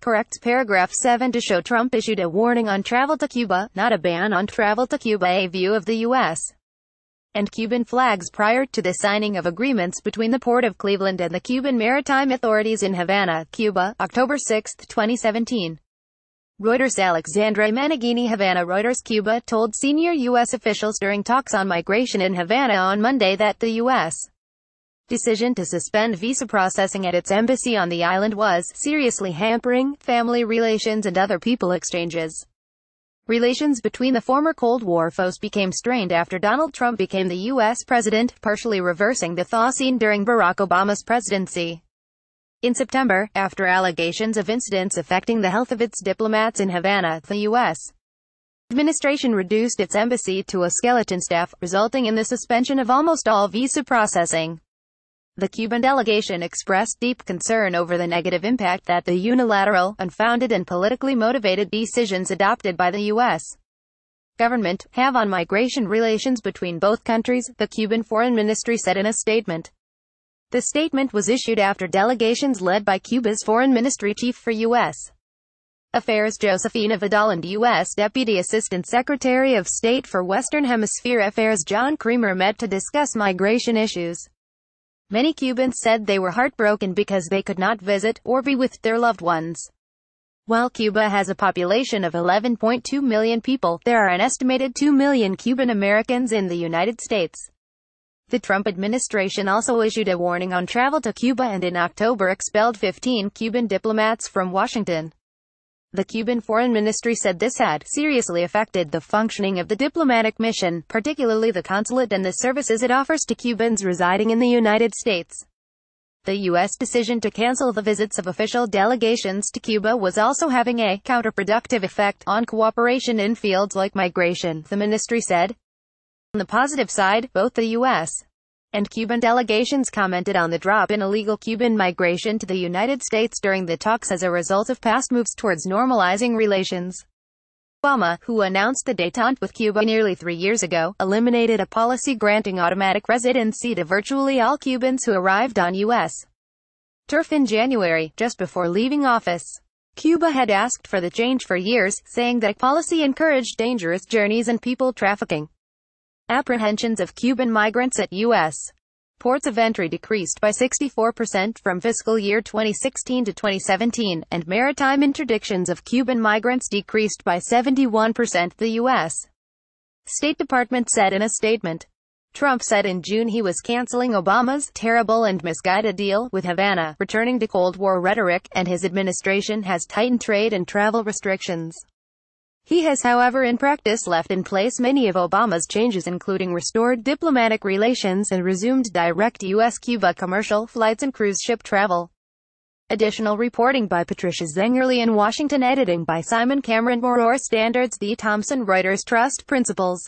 corrects paragraph 7 to show Trump issued a warning on travel to Cuba, not a ban on travel to Cuba. A view of the U.S. and Cuban flags prior to the signing of agreements between the Port of Cleveland and the Cuban Maritime authorities in Havana, Cuba, October 6, 2017. REUTERSAlexandre Meneghini, Havana. Reuters. Cuba told senior U.S. officials during talks on migration in Havana on Monday that the U.S. decision to suspend visa processing at its embassy on the island was seriously hampering family relations and other people exchanges. Relations between the former Cold War foes became strained after Donald Trump became the U.S. president, partially reversing the thaw seen during Barack Obama's presidency. In September, after allegations of incidents affecting the health of its diplomats in Havana, the U.S. administration reduced its embassy to a skeleton staff, resulting in the suspension of almost all visa processing. The Cuban delegation expressed deep concern over the negative impact that the unilateral, unfounded and politically motivated decisions adopted by the U.S. government have on migration relations between both countries, the Cuban Foreign Ministry said in a statement. The statement was issued after delegations led by Cuba's Foreign Ministry Chief for U.S. Affairs Josefina Vidal and U.S. Deputy Assistant Secretary of State for Western Hemisphere Affairs John Creamer met to discuss migration issues. Many Cubans said they were heartbroken because they could not visit or be with their loved ones. While Cuba has a population of 11.2 million people, there are an estimated 2 million Cuban Americans in the United States. The Trump administration also issued a warning on travel to Cuba and in October expelled 15 Cuban diplomats from Washington. The Cuban Foreign Ministry said this had seriously affected the functioning of the diplomatic mission, particularly the consulate and the services it offers to Cubans residing in the United States. The U.S. decision to cancel the visits of official delegations to Cuba was also having a counterproductive effect on cooperation in fields like migration, the ministry said. On the positive side, both the U.S. and Cuban delegations commented on the drop in illegal Cuban migration to the United States during the talks as a result of past moves towards normalizing relations. Obama, who announced the détente with Cuba nearly 3 years ago, eliminated a policy granting automatic residency to virtually all Cubans who arrived on U.S. turf in January, just before leaving office. Cuba had asked for the change for years, saying that policy encouraged dangerous journeys and people trafficking. Apprehensions of Cuban migrants at U.S. ports of entry decreased by 64% from fiscal year 2016 to 2017, and maritime interdictions of Cuban migrants decreased by 71%, the U.S. State Department said in a statement. Trump said in June he was canceling Obama's terrible and misguided deal with Havana, returning to Cold War rhetoric, and his administration has tightened trade and travel restrictions. He has, however, in practice left in place many of Obama's changes, including restored diplomatic relations and resumed direct U.S.-Cuba commercial flights and cruise ship travel. Additional reporting by Patricia Zengerle in Washington, editing by Simon Cameron. More standards. The Thomson Reuters Trust Principles.